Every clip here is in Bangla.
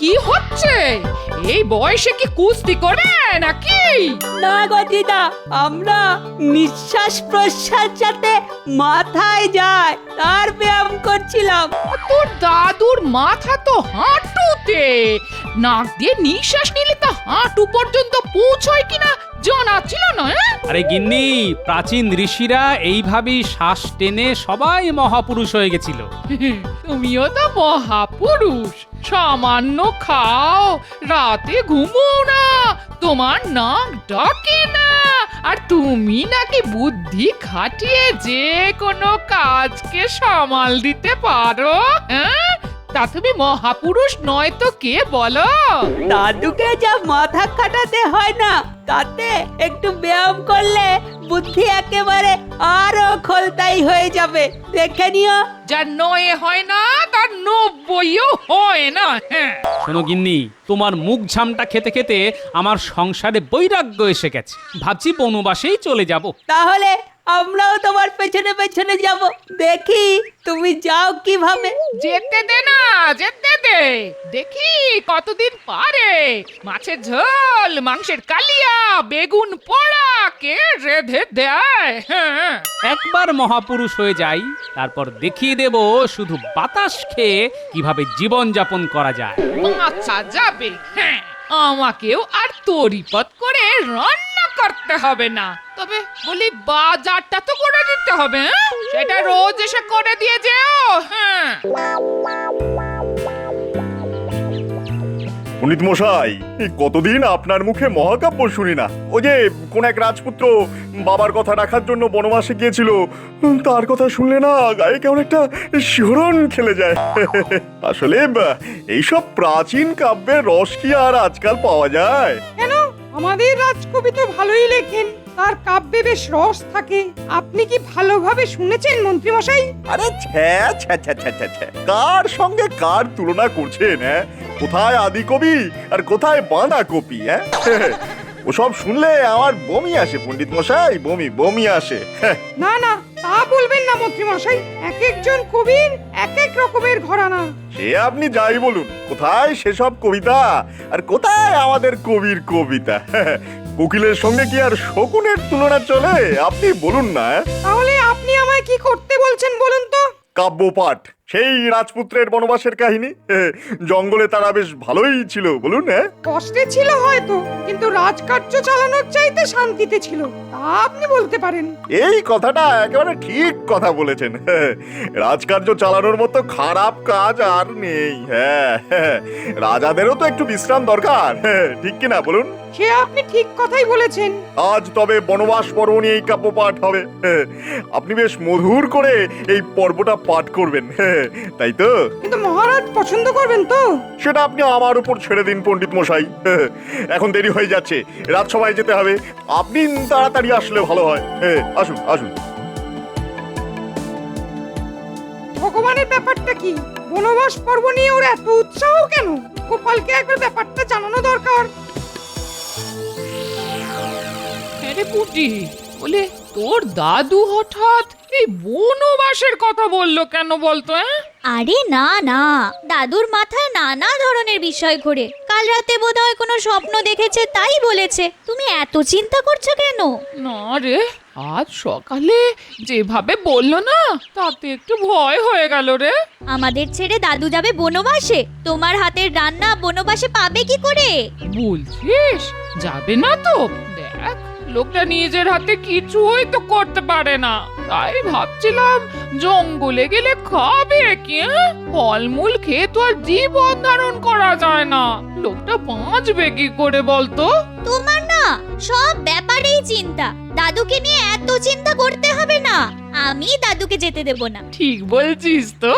কি হচ্ছে? এই বয়সে কি কুস্তি করে নাকি? না গো দিদা, আমরা নিঃশ্বাস প্রশ্বাস যাতে মাথায় যায় তার ব্যায়াম করছিলাম। তোর দাদুর মাথা তো হাঁটুতে, নাক দিয়ে নিঃশ্বাস নিলে তো হাঁটু পর্যন্ত পৌঁছয় কিনা জানা ছিল না। আরে গিন্নি, প্রাচীন ঋষিরা এইভাবেই শ্বাস টেনে সবাই মহাপুরুষ হয়ে গেছিল। তুমিও তো মহাপুরুষ। সামান্য খাও, রাতে ঘুমো না, তোমার নাক ডাকে না, আর তুমি নাকি বুদ্ধি খাটিয়ে যে কোনো কাজকে সামাল দিতে পারো। হ্যাঁ, তা তুমি মহাপুরুষ নয় তো কে বলো? দাদুকে যা মাথা খাটাতে হয় না, তাতে একটু ব্যায়াম করলে বুদ্ধি একেবারে আরো খোলতাই হয়ে যাবে, দেখে নিও। যার নয়ে হয় না তার 90ও হয় না। হ্যাঁ, শোনো গিন্নি, তোমার মুখ ঝামটা খেতে খেতে আমার সংসারে বৈরাগ্য এসে গেছে। ভাবছি বনবাসেই চলে যাব। তাহলে আমরাও তোমার পেছনে পেছনে যাব, দেখি তুমি যাও কিভাবে। যেতে দে না, যেতে দে, দেখি কতদিন পারে। মাছের ঝোল, মাংসের কালিয়া, বেগুন পোড়া কে রেঁধে দেয়। হ্যাঁ, একবার মহাপুরুষ হয়ে যাই, তারপর দেখিয়ে দেব শুধু বাতাস খেয়ে কিভাবে জীবন যাপন করা যায়। আচ্ছা যাবে। হ্যাঁ, আমাকেও আর তরিপত করে রান্না করতে হবে না। তবে বলি বাজারটা তো করে দিতে হবে। হ্যাঁ? সেটা রোজ এসে করে দিয়ে যেও। হ্যাঁ, পণ্ডিত মশাই, এই কতদিন আপনার মুখে মহাকাব্য শুনি না। ও যে কোন এক রাজপুত্র বাবার কথা রাখার জন্য বনবাসে গিয়েছিল, তার কথা শুনলে না গায়ে কেমন একটা শিহরণ খেলে যায়। আসলে এইসব প্রাচীন কাব্যের রস কি আর আজকাল পাওয়া যায়? কেন, আমাদের রাজকবি তো ভালোই লেখেন, তার কাব্যে বেশ রস থাকে। আপনি কি ভালোভাবে শুনেছেন মন্ত্রী মশাই? আরে ছ্যা ছ্যা ছ্যা ছ্যা ছ্যা ছ্যা, কার সঙ্গে কার তুলনা করছেন? হ্যাঁ, কোথায় আদি কবি আর কোথায় বাঁধা কপি? হ্যাঁ, ওসব শুনলে আমার বমি আসে পণ্ডিত মশাই, বমি বমি আসে। না না, তা বলবেন না মন্ত্রী মশাই, এক একজন কবির এক এক রকমের ঘরানা। সে আপনি যাই বলুন, কোথায় সেসব কবিতা আর কোথায় আমাদের কবির কবিতা? কোকিলের সঙ্গে কি আর শকুনের তুলনা চলে? আপনি বলুন না। তাহলে আপনি আমায় কি করতে বলছেন বলুন তো? কাব্যপাঠ, সেই রাজপুত্রের বনবাসের কাহিনী। জঙ্গলে তারা বেশ ভালোই ছিল, বলুন। হ্যাঁ, কষ্টে ছিল হয়তো, কিন্তু রাজকার্য চালানোর চাইতে শান্তিতে ছিল, তা আপনি বলতে পারেন। এই কথাটা একেবারে ঠিক কথা বলেছেন। রাজকার্য চালানোর মতো খারাপ কাজ আর নেই। হ্যাঁ, রাজাদেরও তো একটু বিশ্রাম দরকার, ঠিক কিনা বলুন? সে আপনি ঠিক কথাই বলেছেন। আজ তবে বনবাস পর্ব নিয়ে এই কাব্য পাঠ হবে। আপনি বেশ মধুর করে এই পর্বটা পাঠ করবেন, তাই তো? কিন্তু মহারাজ পছন্দ করবেন তো? সেটা আপনি আমার উপর ছেড়ে দিন পণ্ডিত মশাই। এখন দেরি হয়ে যাচ্ছে, রাজসভায় যেতে হবে। আপনি তাড়াতাড়ি আসলে ভালো হয়। আসুন আসুন। ভগবানের ব্যাপারটা কি? বনবাস পর্ব নিয়ে ওর এত উৎসাহ কেন? গোপালকে একবার ব্যাপারটা জানানো দরকার। আরে পুটি, বলে তোর দাদু হঠাৎ এই বনবাসের কথা বললো কেন বলতো? আরে না না, দাদুর মাথায় নানা ধরনের বিষয় ঘোরে। কাল রাতে বোধহয় কোনো স্বপ্ন দেখেছে, তাই বলেছে। তুমি এত চিন্তা করছো কেন? না রে, আজ সকালে যেভাবে বললো না, তাতে একটু ভয় হয়ে গেল রে। আমাদের ছেড়ে দাদু যাবে বনবাসে? তোমার হাতের রান্না বনবাসে পাবে কি করে? বলছিস যাবে না তো? দেখ, লোকটা নিজের হাতে কিছুই তো করতে পারে না, তাই ভাবছিলাম জঙ্গলে গেলে খাবে কি? ফলমূল খেয়ে তো আর জীবন ধারণ করা যায় না, লোকটা বাঁচবে কি করে বলতো? তোমার না সব ব্যাপারেই চিন্তা। দাদুকে নিয়ে এত চিন্তা করতে হবে না, আমি দাদুকে যেতে দেব না। ঠিক বলছিস তো।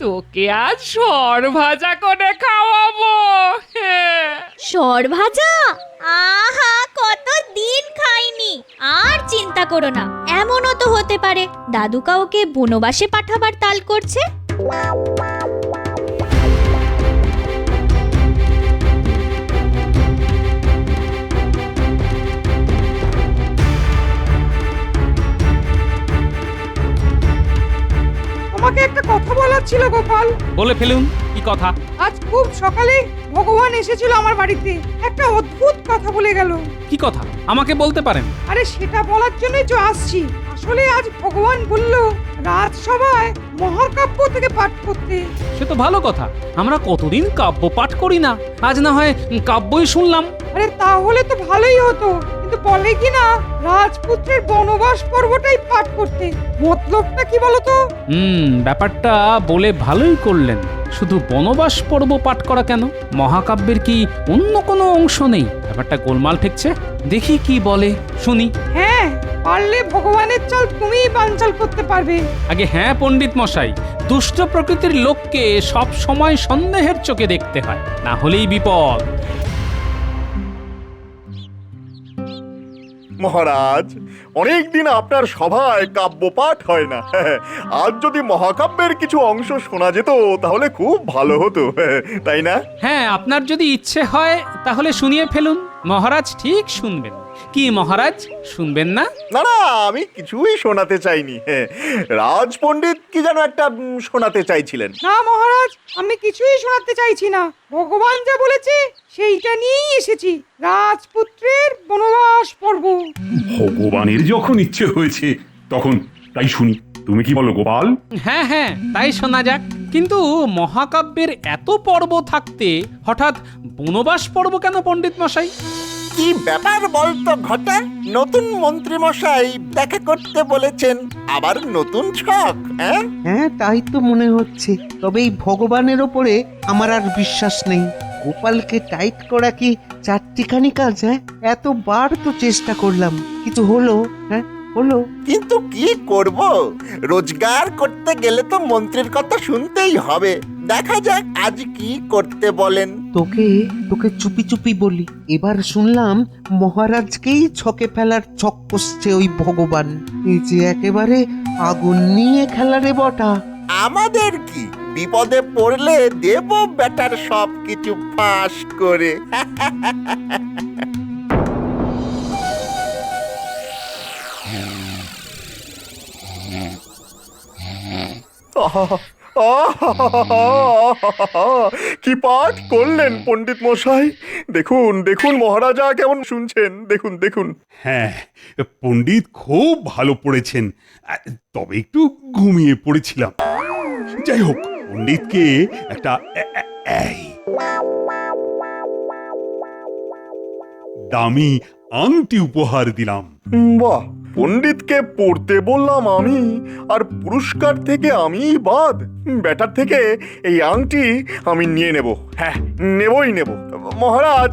তোকে আজ সর ভাজা করে খাওয়াবো। সর ভাজা? আহা, কত দিন খাইনি। আর চিন্তা করো না, এমনও তো হতে পারে দাদু কাউকে বনবাসে পাঠাবার তাল করছে। তোমাকে একটা কথা বলার ছিল গোপাল। বলে ফেলুন, কি কথা? আজ খুব সকালে ভগবান এসেছিল আমার বাড়িতে, একটা অদ্ভুত কথা বলে গেল। কি কথা আমাকে বলতে পারেন? আরে সেটা বলার জন্যই তো আসছি। আসলে আজ ভগবান বলল রাজসভায় মহাকাব্য থেকে পাঠ করতে। সে তো ভালো কথা, আমরা কতদিন কাব্য পাঠ করি না, আজ না হয় কাব্যই শুনলাম। আরে তাহলে তো ভালোই হতো, কিন্তু বলে কি না রাজপুত্রের বনবাস পর্বটাই পাঠ করতে। মতলবটা কি বলতো? ব্যাপারটা বলে ভালোই করলেন। শুধু বনবাস পর্ব পাঠ করা কেন? মহাকাব্যের কি অন্য কোনো অংশ নেই? ব্যাপারটা গোলমাল ঠেকছে। দেখি কি বলে, শুনি। হ্যাঁ, পারলে ভগবানের চাল তুমিই বানচাল করতে পারবে। আগে হ্যাঁ পণ্ডিত মশাই, দুষ্ট প্রকৃতির লোককে সব সময় সন্দেহের চোখে দেখতে হয়, না হলেই বিপদ। মহারাজ, অনেকদিন আপনার সভায় কাব্যপাঠ হয় না। আজ যদি মহাকাব্যের কিছু অংশ শোনা যেত তাহলে খুব ভালো হতো, তাই না? হ্যাঁ, আপনার যদি ইচ্ছে হয় তাহলে শুনিয়ে ফেলুন। মহারাজ ঠিক শুনবেন। কি মহারাজ, শুনবেন না? না না, আমি কিছুই শোনাতে চাইনি। রাজ পণ্ডিত কি যেন একটা শোনাতে চাইছিলেন। না মহারাজ, আমি কিছুই শোনাতে চাইছি না। ভগবান যা বলেছে সেইটা নিয়েই এসেছি, রাজপুত্রের বনবাস পর্ব। ভগবানের যখন ইচ্ছে হয়েছে তখন তাই শুনি। তুমি কি বলো গোপাল? হ্যাঁ হ্যাঁ, তাই শোনা যাক। কিন্তু মহাকাব্যের এত পর্ব থাকতে হঠাৎ বনবাস পর্ব কেন পণ্ডিত মশাই? কি ব্যাপার বলতো ঘটা? নতুন মন্ত্রী মশাই দেখা করতে বলেছেন, আবার নতুন ছক? হ্যাঁ তাই তো মনে হচ্ছে। তবে এই ভগবানের ওপরে আমার আর বিশ্বাস নেই। গোপালকে টাইট করা কি চারটিখানি কাজ? হ্যাঁ, এতবার তো চেষ্টা করলাম, কিছু হলো? হ্যাঁ হলো। কিন্তু কি করব, রোজগার করতে গেলে তো মন্ত্রীর কথা শুনতেই হবে। দেখা যাক আজ কি করতে বলেন। তোকে তোকে চুপি চুপি বলি, এবার শুনলাম মহারাজকেই ছকে ফেলার ছক কষছে ওই ভগবান। এই যে একেবারে আগুন নিয়ে খেলারে বটা। আমাদের কি, বিপদে পড়লে দেব বেটার সব কিছু ফাঁস করে। কি পাঠ করলেন পণ্ডিত মশাই! দেখুন দেখুন মহারাজা কেমন শুনছেন, দেখুন দেখুন। হ্যাঁ, পণ্ডিত খুব ভালো পড়েছেন, তবে একটু ঘুমিয়ে পড়েছিলাম। যাই হোক, পণ্ডিতকে একটা এই দামি আংটি উপহার দিলাম। বাহ, পণ্ডিতকে পড়তে বললাম আমি, আর পুরস্কার থেকে আমি বাদ। ব্যাটার থেকে এই আংটি আমি নিয়ে নেব। হ্যাঁ, নেবই নেব। মহারাজ,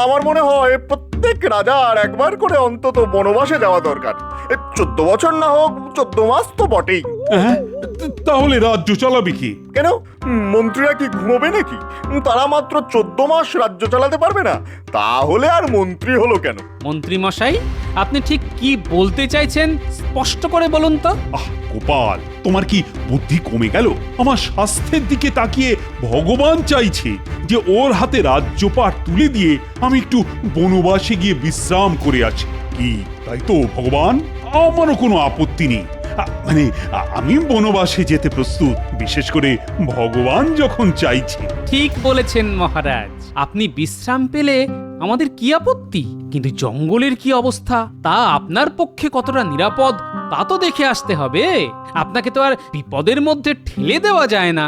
আমার মনে হয় প্রত্যেক রাজার একবার করে অন্তত বনবাসে যাওয়া দরকার। 14 বছর না হোক, 14 মাস তো বটেই। হ্যাঁ, তাহলে রাজ্য চালাবে কি? কেন, মন্ত্রীরা কি ঘুমোবে নাকি? তারা মাত্র 14 মাস রাজ্য চালাতে পারবে না? তাহলে আর মন্ত্রী হলো কেন? মন্ত্রী মশাই, আপনি ঠিক কি বলতে চাইছেন স্পষ্ট করে বলুন তো। গোপাল, তোমার কি বুদ্ধি কমে গেল? আমার স্বাস্থ্যের দিকে তাকিয়ে ভগবান চাইছে যে ওর হাতে রাজ্যপাট তুলে দিয়ে আমি একটু বনবাসে গিয়ে বিশ্রাম করে আছি। কি তাই তো ভগবান? আমারও কোনো আপত্তি নেই। মানে আমি বনবাসে যেতে প্রস্তুত, বিশেষ করে ভগবান যখন চাইছে। ঠিক বলেছেন মহারাজ, আপনি বিশ্রাম পেলে আমাদের কি আপত্তি? কিন্তু জঙ্গলের কি অবস্থা, তা আপনার পক্ষে কতটা নিরাপদ তা তো দেখে আসতে হবে। আপনাকে তো আর বিপদের মধ্যে ঠেলে দেওয়া যায় না।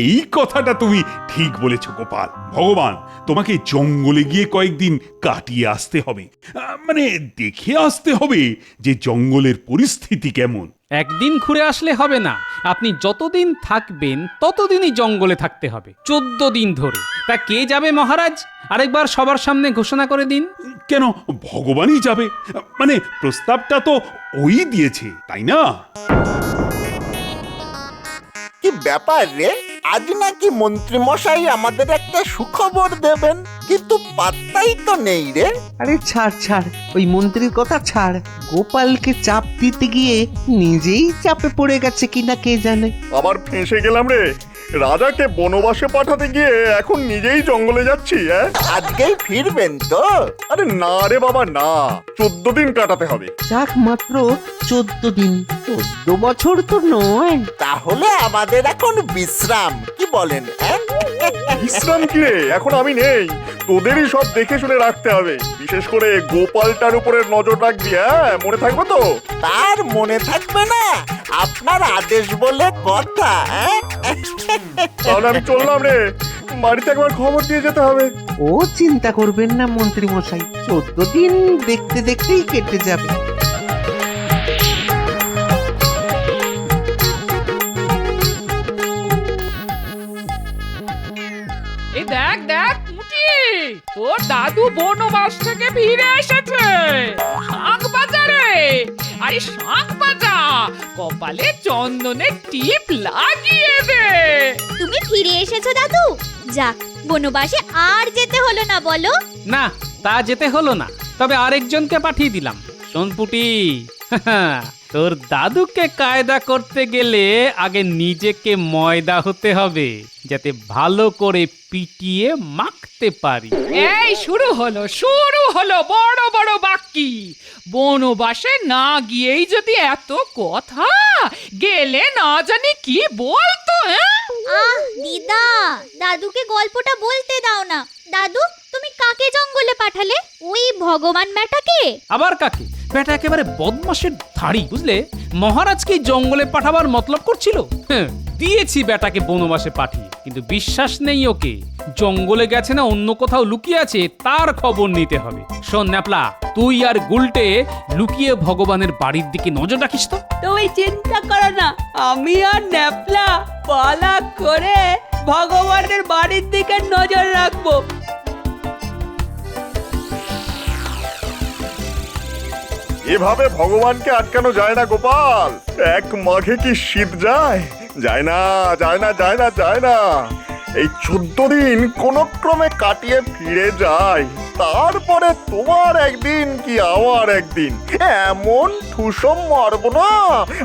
এই কথাটা তুমি ঠিক বলেছ গোপাল। ভগবান তোমাকে জঙ্গলে গিয়ে কয়েকদিন কাটিয়ে আসতে হবে, মানে দেখে আসতে হবে যে জঙ্গলের পরিস্থিতি কেমন। একদিন ঘুরে আসলে হবে না, আপনি যতদিন থাকবেন ততদিনই জঙ্গলে থাকতে হবে, 14 দিন ধরে। তা কে যাবে মহারাজ? আরেকবার সবার সামনে ঘোষণা করে দিন। কেন, ভগবানই যাবে? মানে প্রস্তাবটা তো ওই দিয়েছে, তাই না? কি ব্যাপার রে, আজ নাকি মন্ত্রী মশাই আমাদের একটা সুখবর দেবেন, কিন্তু পাত্তাই তো নেই রে। আরে ছাড় ছাড়, ওই মন্ত্রীর কথা ছাড়। গোপালকে চাপ দিতে গিয়ে নিজেই চাপে পড়ে গেছে কিনা কে জানে। আবার ফেঁসে গেলাম রে। রাজাকে বনবাসে পাঠাতে গিয়ে এখন নিজেই জঙ্গলে যাচ্ছি, হ্যাঁ? আজকেই ফিরবেন তো? আরে না রে বাবা না, 14 দিন কাটাতে হবে। যাক মাত্র 14 দিন, 14 বছর তো নয়। তাহলে আমাদের এখন বিশ্রাম, কি বলেন? বিশ্রাম কি রে, এখন আমি নেই, তোদেরই সব দেখে শুনে রাখতে হবে। বিশেষ করে গোপালটার উপরে নজর রাখবি, হ্যাঁ? মনে থাকবে তো? তার মনে থাকবে না? আপনার আদেশ বলে কথা। তাহলে আমি চললাম রে, বাড়িতে একবার খবর দিয়ে যেতে হবে। ও চিন্তা করবেন না মন্ত্রী মশাই, 14 দিন দেখতে দেখতেই কেটে যাবে। এই দেখ দেখ পুটি, তোর দাদু বনবাস থেকে ফিরে এসেছে। শাঁখ বাজারে, আরে শাঁখ বাজা, কপালে চন্দনের টিপ লাগিয়ে দে। তুমি ফিরে এসেছো দাদু? যাক, বনবাসে আর যেতে হলো না বলো। না, তা যেতে হলো না, তবে আরেকজনকে পাঠিয়ে দিলাম। শোন পুটি, তোর দাদুকে কায়দা করতে গেলে আগে নিজেকে ময়দা হতে হবে, যাতে ভালো করে পিটিয়ে মাখতে পারি। এই শুরু হলো বড় বড় বাক্যি। বনবাসে না গিয়েই যদি এত কথা, গেলে না জানি কি বলতো। আহ দিদা, দাদুকে গল্পটা বলতে দাও না। দাদু, তুমি কাকে জঙ্গলে পাঠালে? ওই ভগবান ম্যাটাকে? আবার কাকে? বেটা একেবারে বদমাশের ধাড়ি, বুঝলে? মহারাজকে জঙ্গলে পাঠাবার মতলব করছিল। দিয়েছি বেটাকে বনবাসে পাঠিয়ে, কিন্তু বিশ্বাস নেই ওকে। জঙ্গলে গেছে না অন্য কোথাও লুকিয়ে আছে, তার খবর নিতে হবে। শোন ন্যাপলা, তুই আর গুলটে লুকিয়ে ভগবানের বাড়ির দিকে নজর রাখিস তো। তুমি চিন্তা করো না, আমি আর ন্যাপলা পালা করে ভগবানের বাড়ির দিকে নজর রাখবো। এভাবে ভগবানকে আটকানো যায় না গোপাল। এক মাঘে কি শীত যায়? যায় না, যায় না, যায় না, যায় না। এই 14 দিন কোন ক্রমে কাটিয়ে ফিরে যায়, তারপরে তোমার একদিন কি আমার একদিন এমন ঠুসম মারব না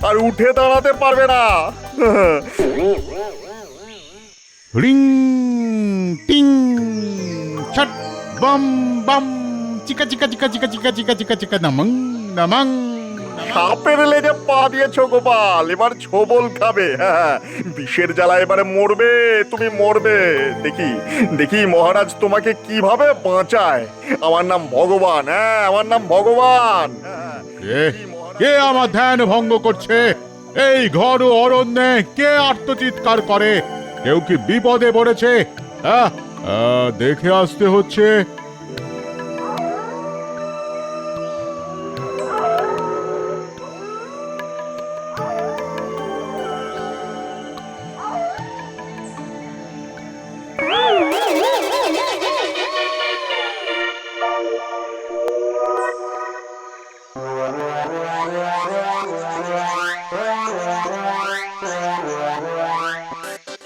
আর উঠে দাঁড়াতে পারবে না। রিং টিং ছট বম বম চিকা চিকা চিকা চিকা চিকা চিকা চিকা চিকা নামং নামং। সাপের লেজে পা দিয়েছো গোপাল, এবার ছোবল খাবে। হ্যাঁ, বিষের জ্বালা এবারে মরবে, তুমি মরবে। দেখি দেখি মহারাজ তোমাকে কিভাবে বাঁচায়। আমার নাম ভগবান, হ্যাঁ আমার নাম ভগবান। কে আমার ধ্যান ভঙ্গ করছে? এই ঘর ও অরণ্যে কে আর্তচিৎকার করে? কেউ কি বিপদে পড়েছে? দেখে আসতে হচ্ছে।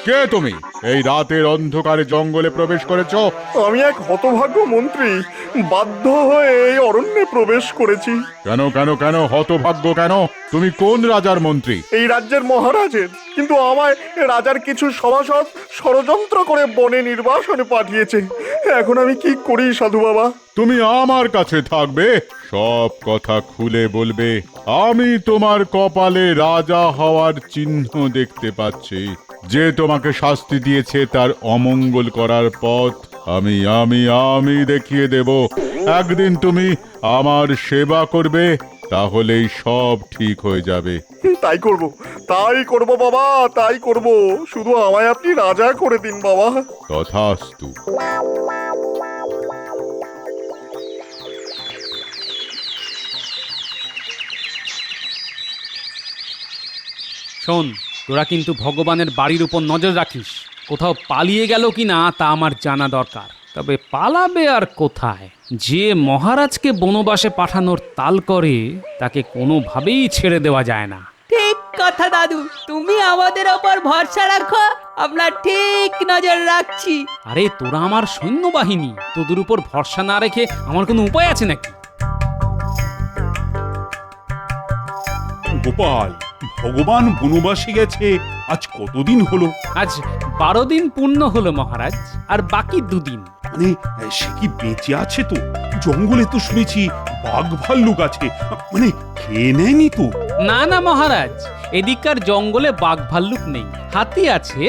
কে তুমি? এই রাতের অন্ধকারে জঙ্গলে প্রবেশ করেছো? আমি এক হতভাগ্য মন্ত্রী, বাধ্য হয়ে এই অরণ্যে প্রবেশ করেছি। কেন কেন কেন হতভাগ্য কেন? তুমি কোন রাজার মন্ত্রী? এই রাজ্যের মহারাজের, কিন্তু আমায় রাজার কিছু সভাসদ ষড়যন্ত্র করে বনে নির্বাসনে পাঠিয়েছে। এখন আমি কি করি সাধু বাবা? তুমি আমার কাছে থাকবে, সব কথা খুলে বলবে। আমি তোমার কপালে রাজা হওয়ার চিহ্ন দেখতে পাচ্ছি। যে তোমাকে শাস্তি দিয়েছে তার অমঙ্গল করার পথ আমি আমি আমি দেখিয়ে দেব। একদিন তুমি আমার সেবা করবে, তাহলেই সব ঠিক হয়ে যাবে। তাই করব বাবা, তাই করব। শুধু আমায় আপনি রাজা করে দিন বাবা। তথাস্তু। শোন, তোরা কিন্তু ভগবানের বাড়ির উপর নজর রাখিস। কোথাও পালিয়ে গেল কি না তা আমার জানা দরকার। তবে পালাবে আর কোথায়? যে মহারাজকে বনবাসে পাঠানোর তাল করে, তাকে কোনোভাবেই ছেড়ে দেওয়া যায় না। ঠিক কথা দাদু, তুমি আমাদের ওপর ভরসা রাখো, আমরা ঠিক নজর রাখছি। আরে তোরা আমার সৈন্যবাহিনী, তোদের উপর ভরসা না রেখে আমার কোনো উপায় আছে নাকি? গোপাল, ভগবান বনবাসে গেছে আজ কতদিন হলো? আজ 12 দিন পূর্ণ হলো মহারাজ, আর বাকি 2 দিন। মানে সে কি বেঁচে আছে তো? জঙ্গলে তো শুনেছি বাঘ ভাল্লুক আছে, মানে খেয়ে নেয়নি তো? না না মহারাজ, এদিককার জঙ্গলে বাঘ ভাল্লুক নেই। হাতি আছে,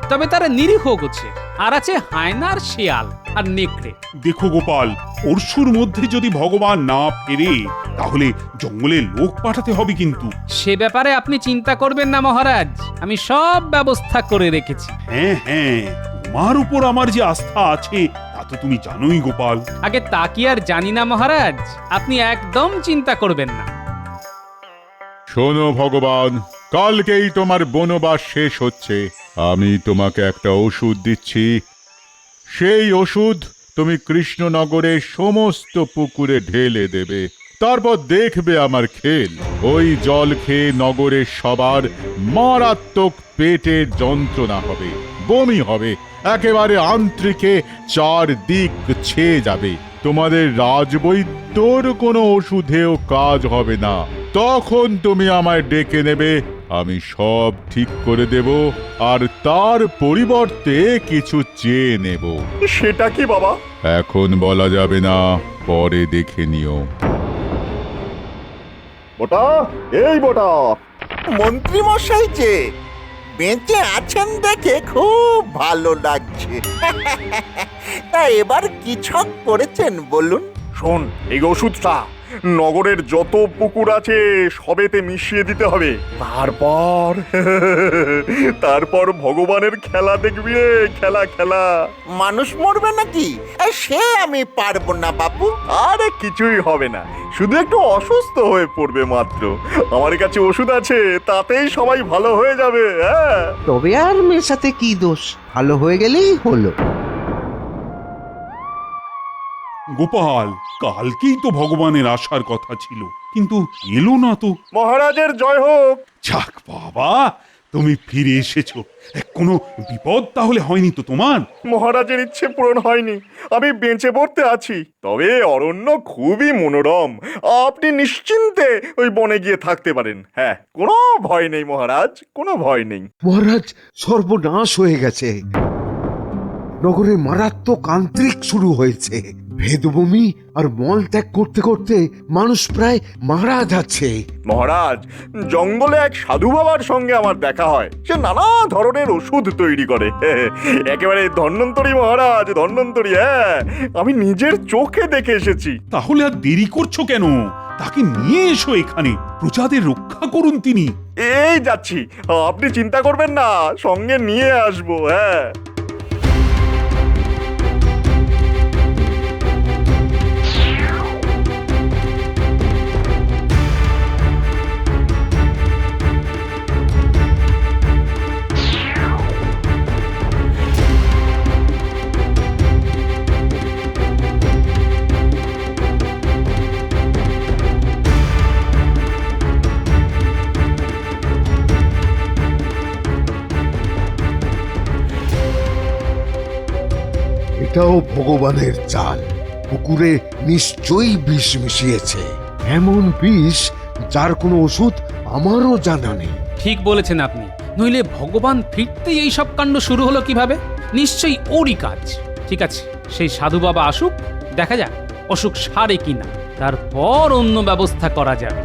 তবে তারা নিরীহ গোছে। আর আছে হায়নার, শিয়াল আর নেকড়ে। দেখো গোপাল, পরশুর মধ্যে যদি ভগবান না ফেরে তাহলে জঙ্গলে লোক পাঠাতে হবে কিন্তু। সে ব্যাপারে আপনি চিন্তা করবেন না মহারাজ, আমি সব ব্যবস্থা করে রেখেছি। হ্যাঁ হ্যাঁ, তোমার উপর আমার যে আস্থা আছে তা তো তুমি জানোই গোপাল। আগে তা কি আর জানি না মহারাজ, আপনি একদম চিন্তা করবেন না। শোনো ভগবান, কালকেই তোমার বনবাস শেষ হচ্ছে। আমি তোমাকে একটা ওষুধ দিচ্ছি। সেই ওষুধ তুমি কৃষ্ণনগরের সমস্ত পুকুরে ঢেলে দেবে। তারপর দেখবে আমার খেল। ওই জল খেয়ে নগরের সবার মারাত্মক পেটের যন্ত্রণা হবে, বমি হবে, একেবারে আন্ত্রিকে 4 দিক ছেয়ে যাবে। তোমাদের রাজবৈদ্যর কোনো ওষুধেও কাজ হবে না। তখন তুমি আমায় ডেকে নেবে, আমি সব ঠিক করে দেব, আর তার পরিবর্তে কিছু চেয়ে নেব। সেটা কি বাবা? এখন বলা যাবে না, পরে দেখে নিও। বটা, এই বটা, মন্ত্রী মশাই যে বেঁচে আছেন দেখে খুব ভালো লাগছে। তা এবার কি ছক করেছেন বলুন? শোন, এই ওষুধটা নগরের যত পুকুর আছে সবেতে মিশিয়ে দিতে হবে। তারপর ভগবানের খেলা দেখবি রে, খেলা খেলা। মানুষ মরবে নাকি? সে আমি পারবো না বাবু। আরে কিছুই হবে না, শুধু একটু অসুস্থ হয়ে পড়বে মাত্র। আমার কাছে ওষুধ আছে, তাতেই সবাই ভালো হয়ে যাবে। হ্যাঁ, তবে আর মেশাতে কি দোষ, ভালো হয়ে গেলেই হলো। গোপাল, কালকেই তো ভগবানের আসার কথা ছিল, কিন্তু এলো না তো। মহারাজের জয় হোক। যাক বাবা, তুমি ফিরে এসেছো। কোনো বিপদ তাহলে হয়নি তো তোমার? মহারাজের ইচ্ছে পূরণ হয়নি, আমি বেঁচে পড়তে আছি। তবে অরণ্য খুবই মনোরম, আপনি নিশ্চিন্তে ওই বনে গিয়ে থাকতে পারেন। হ্যাঁ, কোনো ভয় নেই মহারাজ, কোনো ভয় নেই। মহারাজ, সর্বনাশ হয়ে গেছে। নগরে মারাত্মক আন্তরিক শুরু হয়েছে। ভেদভূমি আর মল ত্যাগ করতে করতে মানুষ প্রায় মারা যাচ্ছে। মহারাজ, জঙ্গলে এক সাধু বাবার সঙ্গে আমার দেখা হয়। সে নানা ধরনের ওষুধ তৈরি করে। একেবারে ধন্বন্তরী মহারাজ, ধন্বন্তরী। হ্যাঁ, আমি নিজের চোখে দেখে এসেছি। তাহলে আর দেরি করছো কেন? তাকে নিয়ে এসো এখানে, প্রজাদের রক্ষা করুন তিনি। এই যাচ্ছি, আপনি চিন্তা করবেন না, সঙ্গে নিয়ে আসবো। হ্যাঁ, এটাও ভগবানের চাল। পুকুরে নিশ্চয়ই বিষ মিশিয়েছে, এমন বিষ যার কোনো ওষুধ আমারও জানা নেই। ঠিক বলেছেন আপনি, নইলে ভগবান ফিরতেই এই সব কাণ্ড শুরু হলো কিভাবে? নিশ্চয়ই ওরই কাজ। ঠিক আছে, সেই সাধু বাবা আসুক, দেখা যাক অসুখ সারে কিনা, তারপর অন্য ব্যবস্থা করা যাবে।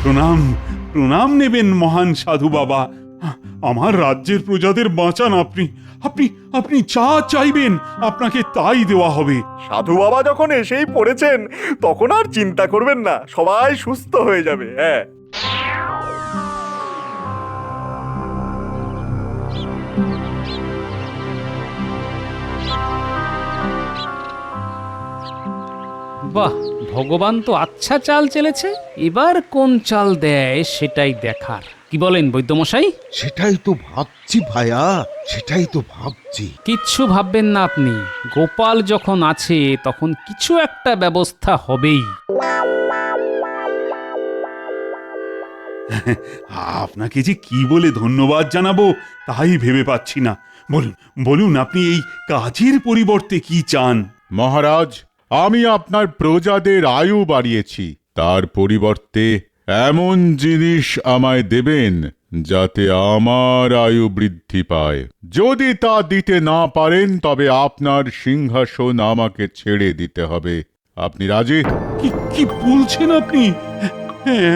প্রণাম, প্রণাম নেবেন মহান সাধু বাবা। আমার রাজ্যের প্রজাদের বাঁচান আপনি। আপনি আপনি যা চাইবেন আপনাকে তাই দেওয়া হবে। সাধু বাবা যখন এসেই পড়েছেন, তখন আর চিন্তা করবেন না, সবাই সুস্থ হয়ে যাবে। হ্যাঁ, বাহ, ভগবান তো আচ্ছা চাল চেলেছে। এবার কোন চাল দেয় সেটাই দেখার। কি বলেন বৈদ্যমশাই? সেটাই তো ভাবছি ভায়া, সেটাই তো ভাবছি। কিচ্ছু ভাববেন না আপনি, গোপাল যখন আছে তখন কিছু একটা ব্যবস্থা হবেই। আপনাকে যে কি বলে ধন্যবাদ জানাবো তাই ভেবে পাচ্ছি না। বলুন বলুন, আপনি এই কাজের পরিবর্তে কি চান? মহারাজ, আমি আপনার প্রজাদের আয়ু বাড়িয়েছি, তার পরিবর্তে এমন জিনিস আমায় দেবেন যাতে আমার আয়ু বৃদ্ধি পায়। যদি তা দিতে না পারেন তবে আপনার সিংহাসন আমাকে ছেড়ে দিতে হবে। আপনি রাজি? কি কি বলছেন আপনি?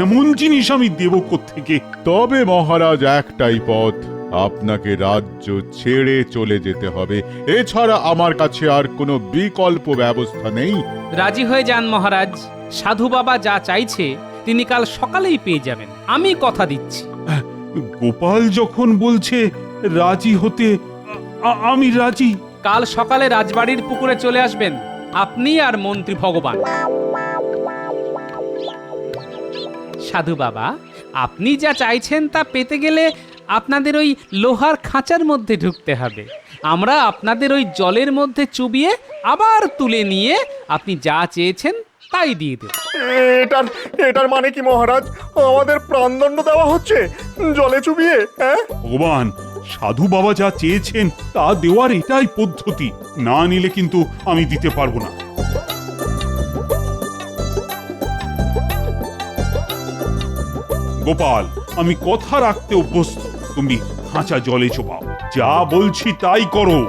এমন জিনিস আমি দেব কোত্থেকে? তবে মহারাজ, একটাই পথ, আপনাকে রাজ্য ছেড়ে চলে যেতে হবে। এছাড়া আমার কাছে আর কোনো বিকল্প ব্যবস্থা নেই। রাজি হয়ে যান মহারাজ। সাধু বাবা যা চাইছে তিনি কাল সকালেই পেয়ে যাবেন, আমি কথা দিচ্ছি। গোপাল যখন বলছে রাজি হতে, আমি রাজি। কাল সকালে রাজবাড়ির পুকুরে চলে আসবেন, আপনি আর মন্ত্রী ভগবান। সাধু বাবা, আপনি যা চাইছেন তা পেতে গেলে আপনাদের ওই লোহার খাঁচার মধ্যে ঢুকতে হবে। আমরা আপনাদের ওই জলের মধ্যে চুবিয়ে আবার তুলে নিয়ে আপনি যা চেয়েছেন তাই দিয়ে দেব। এটার মানে কি মহারাজ? আমাদের প্রাণদণ্ড দেওয়া হচ্ছে জলে চুবিয়ে? হ্যাঁ ভগবান, সাধু বাবা যা চেয়েছেন তা দেওয়ার এটাই পদ্ধতি। না নিলে কিন্তু আমি দিতে পারবো না। গোপাল, আমি কথা রাখতে অভ্যস্ত। তুমি খাঁচা জলে চোবাও, যা বলছি তাই করো।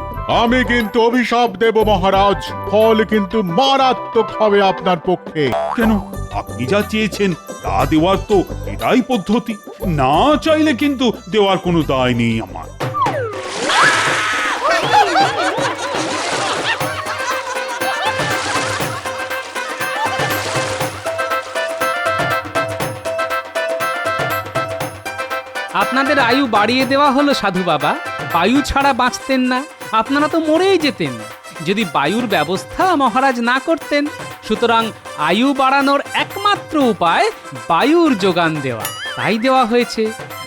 আমি কিন্তু অভিশাপ দেব মহারাজ, ফল কিন্তু মারাত্মক হবে আপনার পক্ষে। কেন? আপনি যা চেয়েছেন তা দেওয়ার তো এটাই পদ্ধতি। না চাইলে কিন্তু দেওয়ার কোনো দায় নেই আমার। আপনাদের আয়ু বাড়িয়ে দেওয়া হলো সাধু বাবা। বায়ু ছাড়া বাঁচতেন না, আপনারা তো মরেই যেতেন যদি বায়ুর ব্যবস্থা মহারাজ না করতেন। সুতরাং আয়ু বাড়ানোর একমাত্র উপায় বায়ুর যোগান দেওয়া, তাই দেওয়া হয়েছে।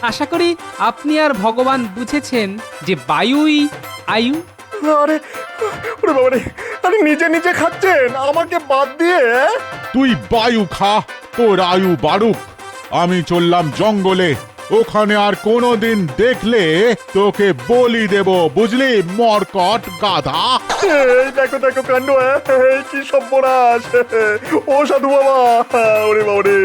আশা করি আপনি আর ভগবান বুঝেছেন যে বায়ুই আয়ু। আরে ওরে বাবা রে, আরে নিজে নিজে খাচ্ছেন আমাকে বাদ দিয়ে? তুই বায়ু খা, তোর আয়ু বাড়ুক। আমি চললাম জঙ্গলে, ওখানে আর কোনোদিন দেখলে তোকে বলি দেব, বুঝলি মরকট গাধা। এই দেখো দেখো কাণ্ড, কি সর্বনাশ! ও সাধু বাবা, ওরে বাবা রে।